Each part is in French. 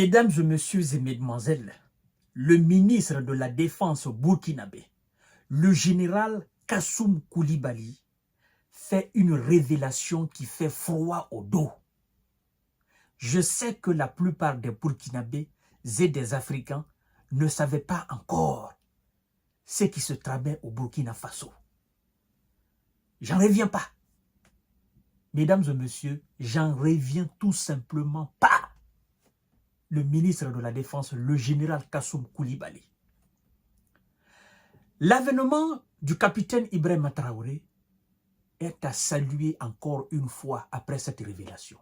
Mesdames et messieurs et mesdemoiselles, le ministre de la Défense burkinabé, le général Kassoum Koulibaly, fait une révélation qui fait froid au dos. Je sais que la plupart des Burkinabés et des Africains ne savaient pas encore ce qui se tramait au Burkina Faso. J'en reviens pas. Mesdames et messieurs, j'en reviens tout simplement pas. Le ministre de la Défense, le général Kassoum Koulibaly. L'avènement du capitaine Ibrahima Traoré est à saluer encore une fois après cette révélation.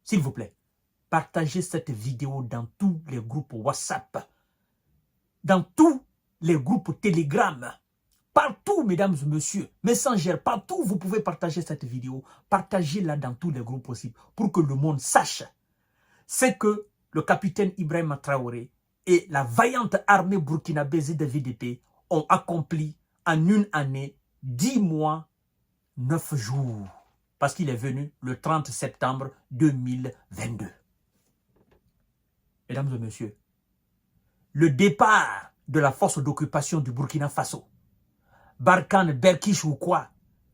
S'il vous plaît, partagez cette vidéo dans tous les groupes WhatsApp, dans tous les groupes Telegram, partout, mesdames et messieurs, Messenger, partout vous pouvez partager cette vidéo, partagez-la dans tous les groupes possibles pour que le monde sache c'est que le capitaine Ibrahima Traoré et la vaillante armée burkinabé de VDP ont accompli en une année 10 mois, 9 jours. Parce qu'il est venu le 30 septembre 2022. Mesdames et messieurs, le départ de la force d'occupation du Burkina Faso, Barkhane, Berkish ou quoi,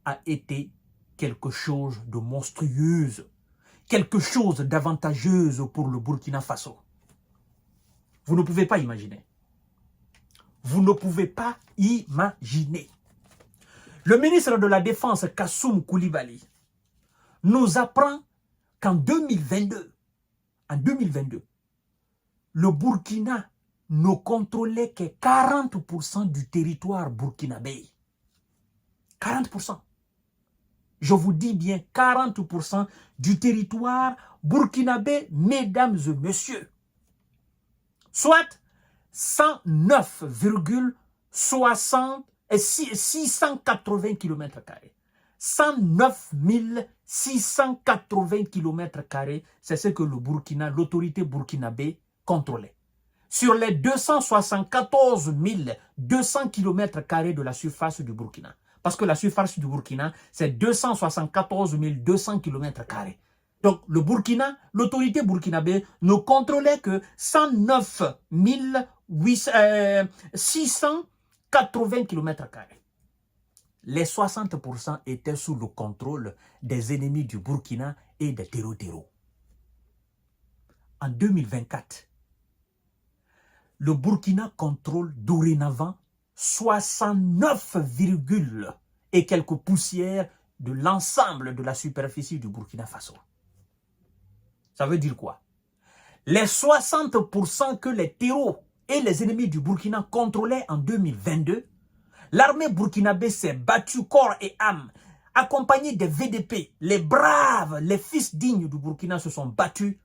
a été quelque chose de monstrueuse. Quelque chose d'avantageuse pour le Burkina Faso. Vous ne pouvez pas imaginer. Vous ne pouvez pas imaginer. Le ministre de la Défense, Kassoum Koulibaly, nous apprend qu'en 2022, le Burkina ne contrôlait que 40% du territoire burkinabé. 40%. Je vous dis bien 40% du territoire burkinabé, mesdames et messieurs. Soit 109,680 km². 109 680 km², c'est ce que le Burkina, l'autorité burkinabé contrôlait. Sur les 274 200 km² de la surface du Burkina. Parce que la surface du Burkina, c'est 274 200 km². Donc, le Burkina, l'autorité burkinabé ne contrôlait que 109 680 km². Les 60% étaient sous le contrôle des ennemis du Burkina et des terreaux. En 2024, le Burkina contrôle dorénavant 69, et quelques poussières de l'ensemble de la superficie du Burkina Faso. Ça veut dire quoi? Les 60% que les terreaux et les ennemis du Burkina contrôlaient en 2022, l'armée burkinabé s'est battue corps et âme, accompagnée des VDP. Les braves, les fils dignes du Burkina se sont battus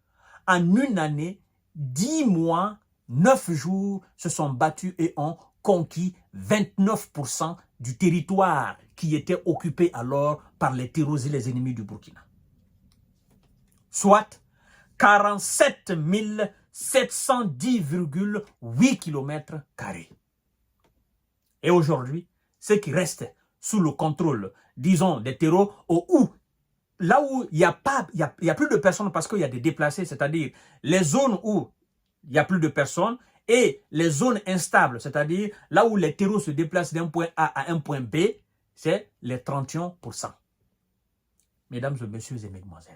en une année, 10 mois, 9 jours, se sont battus et ont conquis 29% du territoire qui était occupé alors par les terreaux et les ennemis du Burkina. Soit 47 710,8 km². Et aujourd'hui, ce qui reste sous le contrôle, disons, des terreaux, là où il n'y a plus de personnes parce qu'il y a des déplacés, c'est-à-dire les zones où il n'y a plus de personnes et les zones instables, c'est-à-dire là où les terreaux se déplacent d'un point A à un point B, c'est les 31%. Mesdames et messieurs et mesdemoiselles,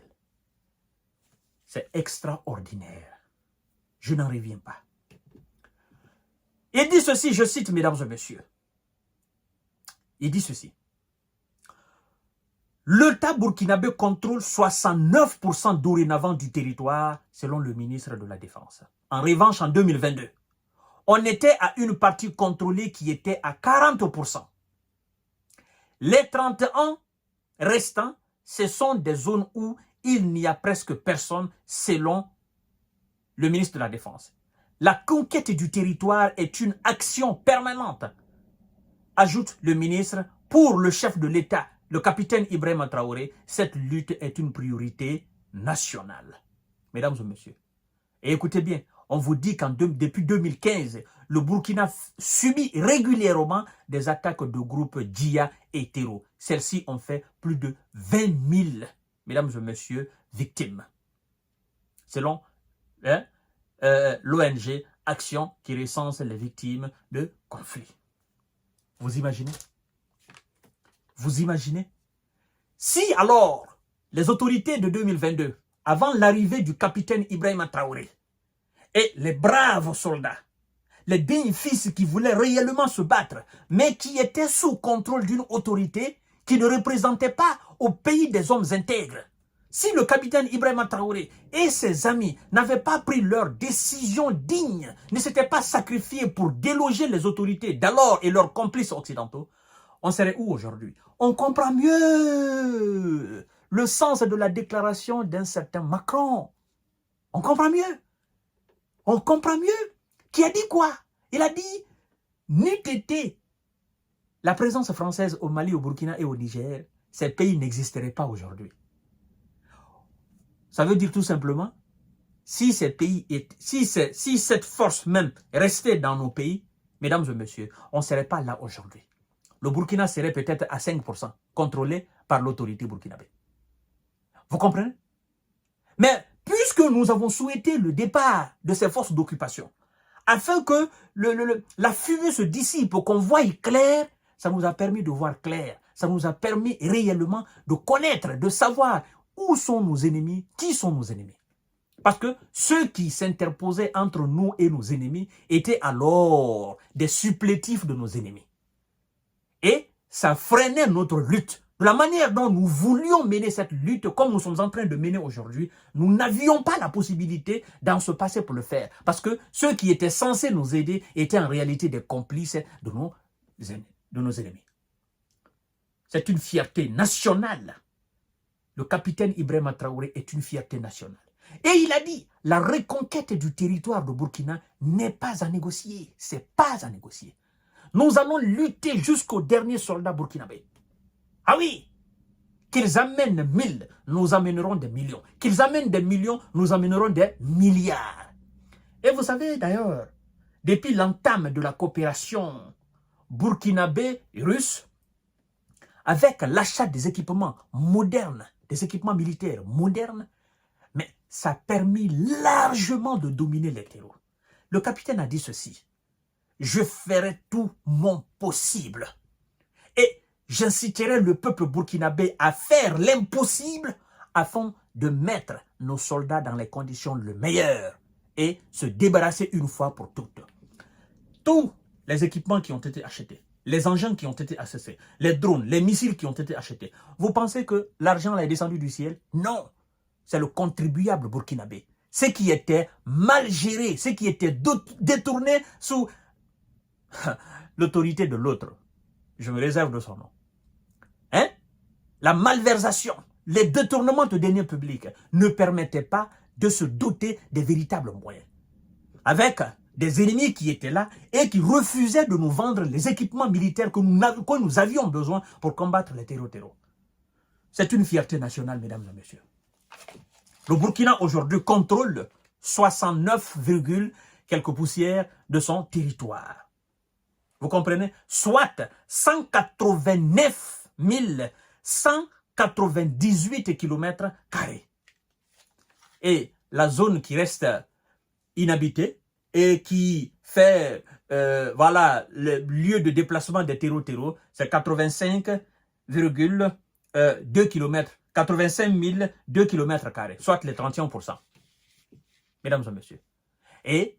c'est extraordinaire. Je n'en reviens pas. Il dit ceci, je cite, mesdames et messieurs. Il dit ceci. L'État burkinabé contrôle 69% dorénavant du territoire, selon le ministre de la Défense. En revanche, en 2022, on était à une partie contrôlée qui était à 40%. Les 31 restants, ce sont des zones où il n'y a presque personne, selon le ministre de la Défense. La conquête du territoire est une action permanente, ajoute le ministre. Pour le chef de l'État, le capitaine Ibrahima Traoré, cette lutte est une priorité nationale. Mesdames et messieurs, et écoutez bien, on vous dit que depuis 2015, le Burkina subit régulièrement des attaques de groupes djihad et terreaux. Celles-ci ont fait plus de 20 000, mesdames et messieurs, victimes. Selon l'ONG Action qui recense les victimes de conflits. Vous imaginez? Vous imaginez? Si alors les autorités de 2022, avant l'arrivée du capitaine Ibrahima Traoré, et les braves soldats, les dignes fils qui voulaient réellement se battre, mais qui étaient sous contrôle d'une autorité qui ne représentait pas au pays des hommes intègres, si le capitaine Ibrahima Traoré et ses amis n'avaient pas pris leur décision digne, ne s'étaient pas sacrifiés pour déloger les autorités d'alors et leurs complices occidentaux, on serait où aujourd'hui? On comprend mieux le sens de la déclaration d'un certain Macron. On comprend mieux. On comprend mieux. Qui a dit quoi? Il a dit, n'eût été la présence française au Mali, au Burkina et au Niger, ces pays n'existeraient pas aujourd'hui. Ça veut dire tout simplement, si ces pays, si cette force même restait dans nos pays, mesdames et messieurs, on ne serait pas là aujourd'hui. Le Burkina serait peut-être à 5% contrôlé par l'autorité burkinabé. Vous comprenez? Mais puisque nous avons souhaité le départ de ces forces d'occupation, afin que la fumée se dissipe, qu'on voie clair, ça nous a permis de voir clair. Ça nous a permis réellement de connaître, de savoir où sont nos ennemis, qui sont nos ennemis. Parce que ceux qui s'interposaient entre nous et nos ennemis étaient alors des supplétifs de nos ennemis. Et ça freinait notre lutte. De la manière dont nous voulions mener cette lutte, comme nous sommes en train de mener aujourd'hui, nous n'avions pas la possibilité d'en se passer pour le faire. Parce que ceux qui étaient censés nous aider étaient en réalité des complices de nos ennemis. C'est une fierté nationale. Le capitaine Ibrahima Traoré est une fierté nationale. Et il a dit, la reconquête du territoire de Burkina n'est pas à négocier. C'est pas à négocier. Nous allons lutter jusqu'au dernier soldat burkinabé. Ah oui, qu'ils amènent 1000, nous amènerons des millions. Qu'ils amènent des millions, nous amènerons des milliards. Et vous savez d'ailleurs, depuis l'entame de la coopération burkinabé-russe, avec l'achat des équipements modernes, des équipements militaires modernes, mais ça a permis largement de dominer les terreaux. Le capitaine a dit ceci, je ferai tout mon possible et j'inciterai le peuple burkinabé à faire l'impossible afin de mettre nos soldats dans les conditions les meilleures et se débarrasser une fois pour toutes. Tous les équipements qui ont été achetés, les engins qui ont été achetés, les drones, les missiles qui ont été achetés, vous pensez que l'argent est descendu du ciel? Non, c'est le contribuable burkinabé. Ce qui était mal géré, ce qui était détourné sous l'autorité de l'autre. Je me réserve de son nom. Hein? La malversation, les détournements de deniers publics ne permettaient pas de se doter des véritables moyens. Avec des ennemis qui étaient là et qui refusaient de nous vendre les équipements militaires que nous avions besoin pour combattre les terreaux. C'est une fierté nationale, mesdames et messieurs. Le Burkina aujourd'hui contrôle 69, quelques poussières de son territoire. Vous comprenez? Soit 189 198 km². Et la zone qui reste inhabitée et qui fait voilà, le lieu de déplacement des terreaux, c'est 85,2 km. 85 002 km², soit les 31%. Mesdames et messieurs. Et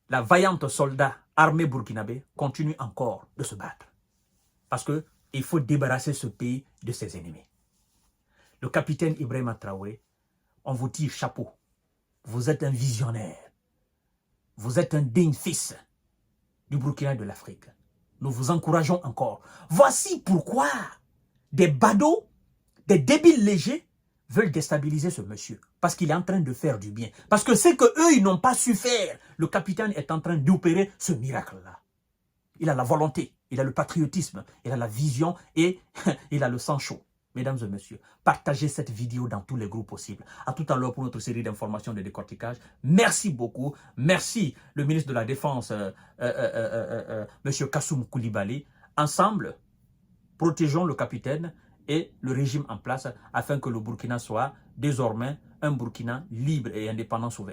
la vaillante soldat armée burkinabé continue encore de se battre. Parce qu'il faut débarrasser ce pays de ses ennemis. Le capitaine Ibrahima Traoré, on vous tire chapeau. Vous êtes un visionnaire. Vous êtes un digne fils du Burkina et de l'Afrique. Nous vous encourageons encore. Voici pourquoi des badauds, des débiles légers veulent déstabiliser ce monsieur. Parce qu'il est en train de faire du bien. Parce que c'est qu'eux, ils n'ont pas su faire. Le capitaine est en train d'opérer ce miracle-là. Il a la volonté, il a le patriotisme, il a la vision et il a le sang chaud. Mesdames et messieurs, partagez cette vidéo dans tous les groupes possibles. À tout à l'heure pour notre série d'informations de décortiquage. Merci beaucoup. Merci le ministre de la Défense, M. Kassoum Koulibaly. Ensemble, protégeons le capitaine et le régime en place afin que le Burkina soit désormais un Burkina libre et indépendant souverain.